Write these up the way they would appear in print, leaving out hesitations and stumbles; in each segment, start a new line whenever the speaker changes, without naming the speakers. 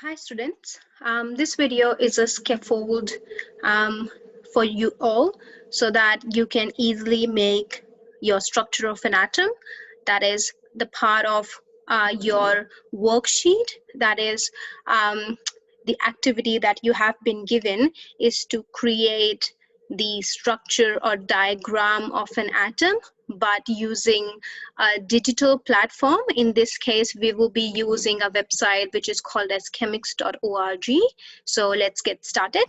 Hi students, this video is a scaffold for you all so that you can easily make your structure of an atom. That is the part of your worksheet. That is the activity that you have been given is to create the structure or diagram of an atom, but using a digital platform. In this case, we will be using a website which is called as chemix.org. So let's get started.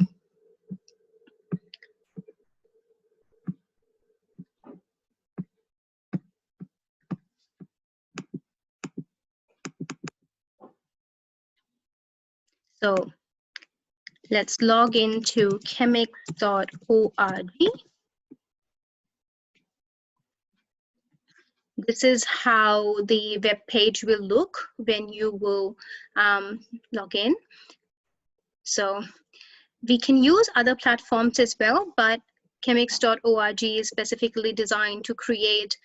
So let's log into chemix.org. This is how the web page will look when you will log in. So we can use other platforms as well, but chemix.org is specifically designed to create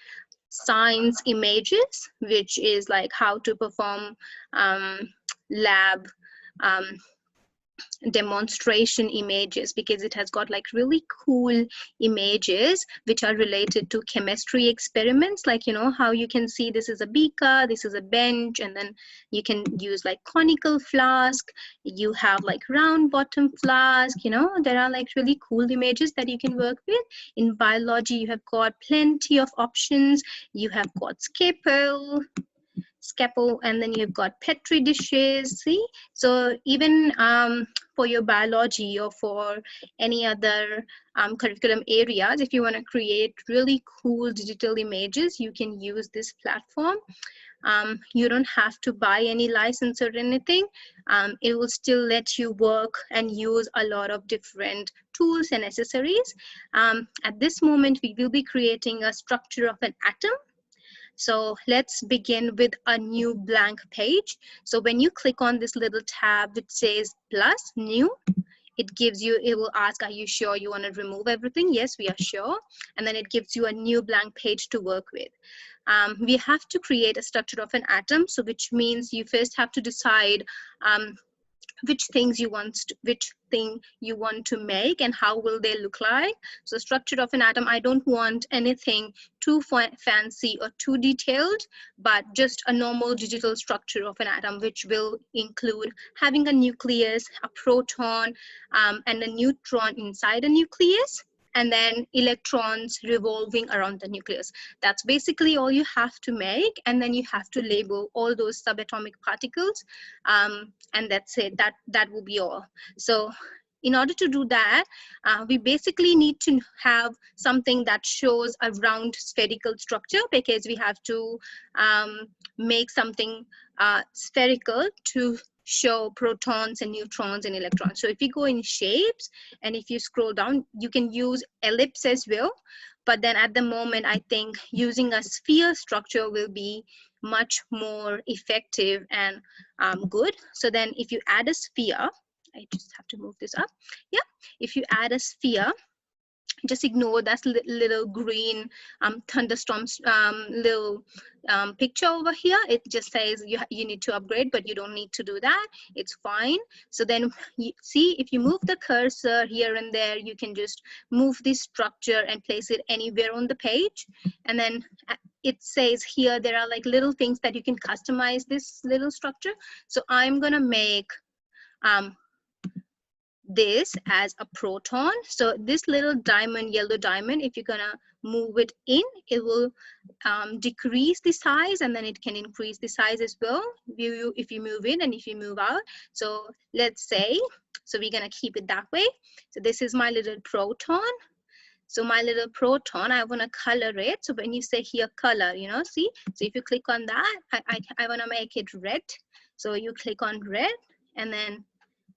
science images, which is like how to perform lab demonstration images, because it has got like really cool images which are related to chemistry experiments, like, you know, how you can see this is a beaker, this is a bench, and then you can use like conical flask, you have like round bottom flask, you know, there are like really cool images that you can work with. In biology, you have got plenty of options. You have got scalpel, and then you've got petri dishes. See, so even for your biology or for any other curriculum areas, if you want to create really cool digital images, you can use this platform. You don't have to buy any license or anything. It will still let you work and use a lot of different tools and accessories. At this moment, we will be creating a structure of an atom. So let's begin with a new blank page. So when you click on this little tab which says plus new, it gives you, it will ask, are you sure you want to remove everything? Yes, we are sure. And then it gives you a new blank page to work with. We have to create a structure of an atom. So which means you first have to decide which thing you want to make and how will they look like. So structure of an atom, I don't want anything too fancy or too detailed, but just a normal digital structure of an atom, which will include having a nucleus, a proton, and a neutron inside a nucleus, and then electrons revolving around the nucleus. That's basically all you have to make, and then you have to label all those subatomic particles, and that's it. That will be all. So in order to do that, we basically need to have something that shows a round spherical structure, because we have to make something spherical to show protons and neutrons and electrons. So if you go in shapes and if you scroll down, you can use ellipse as well. But then at the moment, I think using a sphere structure will be much more effective and good. So then if you add a sphere, I just have to move this up. Yeah, if you add a sphere, just ignore that little green thunderstorms little picture over here. It just says you need to upgrade, but you don't need to do that. It's fine. So then you see, if you move the cursor here and there, you can just move this structure and place it anywhere on the page. And then it says here there are like little things that you can customize this little structure. So I'm gonna make this as a proton. So this little diamond, yellow diamond, if you're gonna move it in, it will decrease the size, and then it can increase the size as well if you move in and if you move out. So let's say, so we're gonna keep it that way. So this is my little proton. So my little proton, I want to color it. So when you say here color, you know, see, so if you click on that, I want to make it red. So you click on red, and then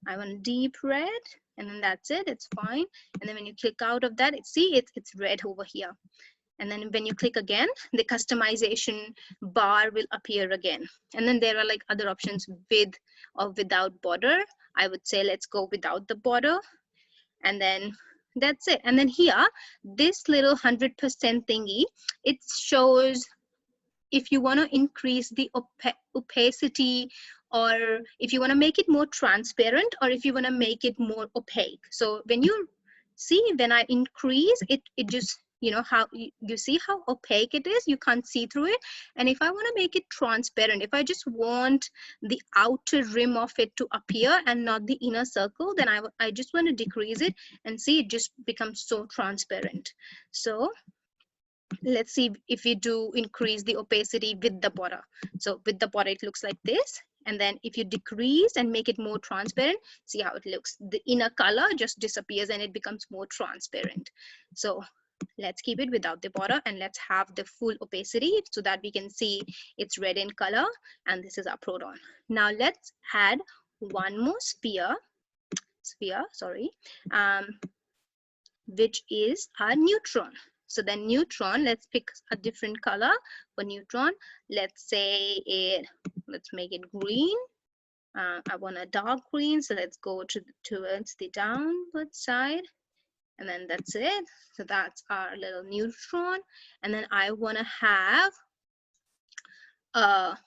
I want deep red, and then that's it, it's fine. And then when you click out of that, it's red over here. And then when you click again, the customization bar will appear again. And then there are like other options, with or without border. I would say let's go without the border. And then that's it. And then here, this little 100% thingy, it shows if you want to increase the opacity or if you want to make it more transparent, or if you want to make it more opaque. So when you see, when I increase it, it just, you know, how you see how opaque it is, you can't see through it. And if I want to make it transparent, if I just want the outer rim of it to appear and not the inner circle, then I just want to decrease it, and see, it just becomes so transparent. So let's see if we do increase the opacity with the border. So with the border, it looks like this. And then if you decrease and make it more transparent, see how it looks. The inner color just disappears and it becomes more transparent. So let's keep it without the border, and let's have the full opacity so that we can see it's red in color. And this is our proton. Now let's add one more sphere, which is our neutron. So then neutron, let's pick a different color for neutron. Let's say let's make it green. I want a dark green, so let's go towards the downward side, and then that's it. So that's our little neutron. And then I want to have a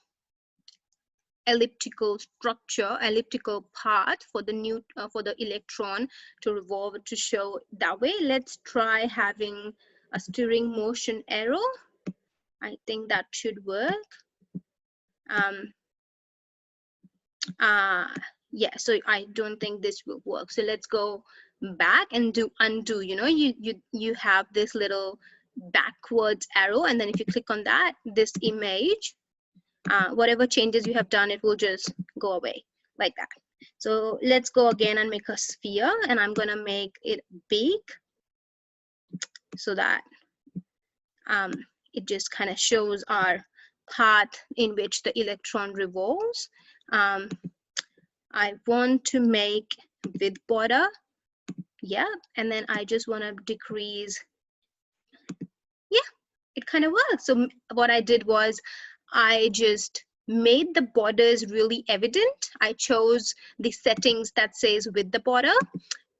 elliptical structure, elliptical path for the electron to revolve, to show that way. Let's try having a steering motion arrow. I think that should work. Yeah, so I don't think this will work. So let's go back and do undo. You know, you have this little backwards arrow, and then if you click on that, this image, whatever changes you have done, it will just go away like that. So let's go again and make a sphere, and I'm gonna make it big so that it just kind of shows our path in which the electron revolves. I want to make with border, yeah, and then I just want to decrease. Yeah, it kind of works. So what I did was I just made the borders really evident. I chose the settings that says with the border,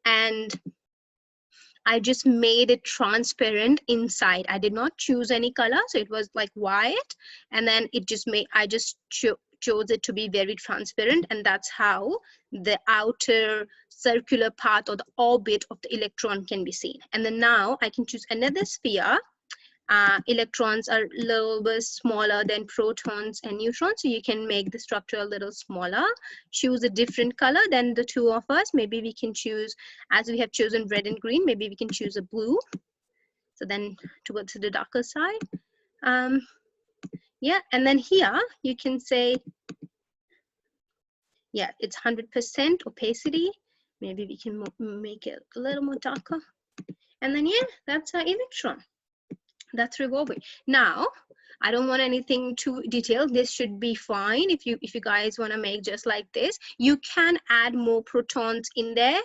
and I just made it transparent inside. I did not choose any color, so it was like white, and then it just made, I just chose it to be very transparent, and that's how the outer circular path or the orbit of the electron can be seen. And then now I can choose another sphere. Electrons are a little bit smaller than protons and neutrons, so you can make the structure a little smaller. Choose a different color than the two of us. Maybe we can choose, as we have chosen red and green, maybe we can choose a blue. So then towards the darker side. Yeah, and then here you can say, yeah, it's 100% opacity. Maybe we can make it a little more darker. And then, yeah, that's our electron. That's revolving. Now, I don't want anything too detailed. This should be fine. If you guys want to make just like this, you can add more protons in there,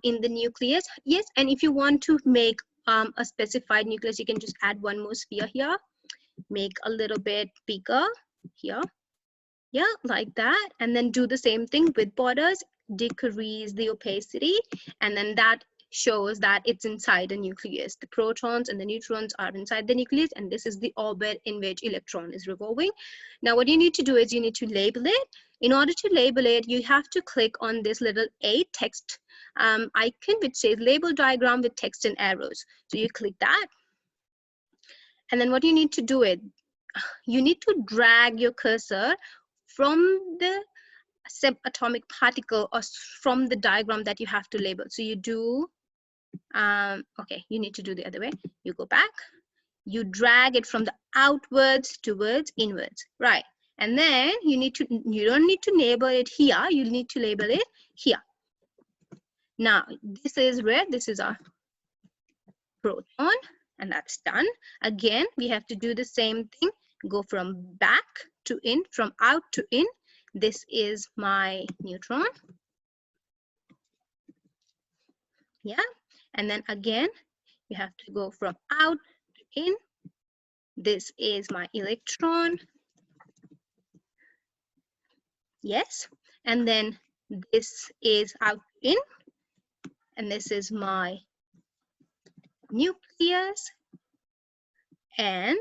in the nucleus. Yes, and if you want to make a specified nucleus, you can just add one more sphere here. Make a little bit bigger here. Yeah, like that. And then do the same thing with borders. Decrease the opacity, and then that shows that it's inside the nucleus. The protons and the neutrons are inside the nucleus, and this is the orbit in which electron is revolving. Now what you need to do is you need to label it. In order to label it, you have to click on this little A text icon which says label diagram with text and arrows. So you click that, and then what you need to do is you need to drag your cursor from the subatomic particle or from the diagram that you have to label. So you do, okay, you need to do the other way. You go back, you drag it from the outwards towards inwards, right? And then you don't need to label it here, you need to label it here. Now, this is red, this is our proton, and that's done. Again, we have to do the same thing, go from back to in, from out to in. This is my neutron. Yeah, and then again, you have to go from out to in. This is my electron. Yes, and then this is out to in, and this is my nucleus, and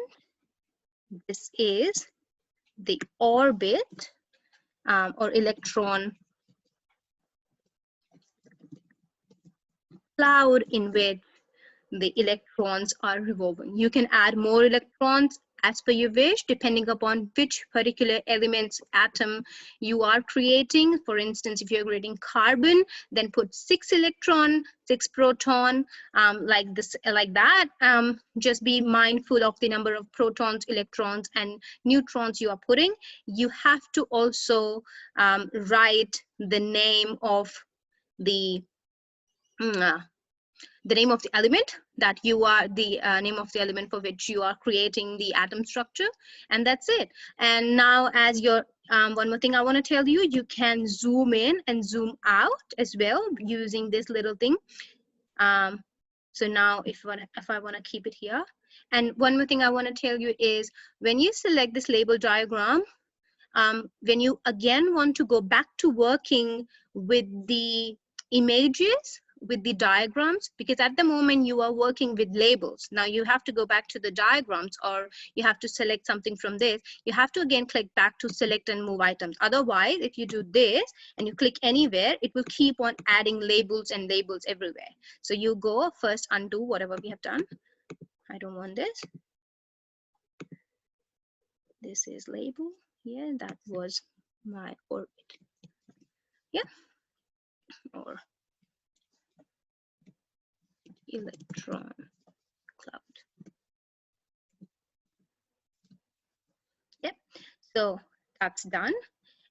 this is the orbit or electron cloud in which the electrons are revolving. You can add more electrons as per your wish, depending upon which particular elements atom you are creating. For instance, if you're creating carbon, then put 6 electron, 6 proton, like this, like that. Just be mindful of the number of protons, electrons, and neutrons you are putting. You have to also write the name of the name of the element that you are, the name of the element for which you are creating the atom structure, and that's it. And now, as your one more thing I want to tell you, you can zoom in and zoom out as well using this little thing. So now if I want to keep it here, and one more thing I want to tell you is, when you select this label diagram, when you again want to go back to working with the images, with the diagrams, because at the moment you are working with labels. Now you have to go back to the diagrams, or you have to select something from this. You have to again click back to select and move items. Otherwise, if you do this and you click anywhere, it will keep on adding labels and labels everywhere. So you go first, undo whatever we have done. I don't want this. This is label. Yeah, that was my orbit. Yeah, or electron cloud. Yep, so that's done.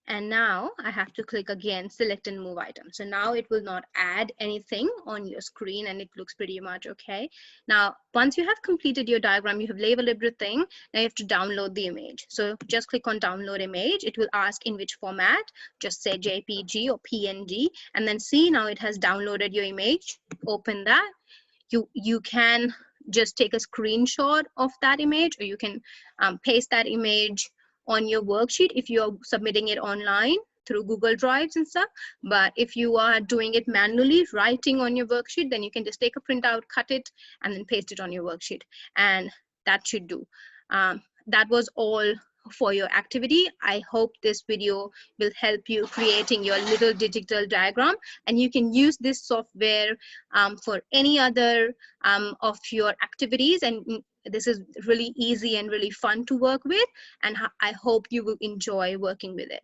And now I have to click again, select and move item. So now it will not add anything on your screen, and it looks pretty much okay. Now, once you have completed your diagram, you have labeled everything, now you have to download the image. So just click on download image. It will ask in which format, just say JPG or PNG, and then see, now it has downloaded your image. Open that. You can just take a screenshot of that image, or you can paste that image on your worksheet if you're submitting it online through Google Drives and stuff. But if you are doing it manually, writing on your worksheet, then you can just take a printout, cut it, and then paste it on your worksheet. And that should do. That was all for your activity. I hope this video will help you creating your little digital diagram, and you can use this software for any other of your activities. And this is really easy and really fun to work with, and I hope you will enjoy working with it.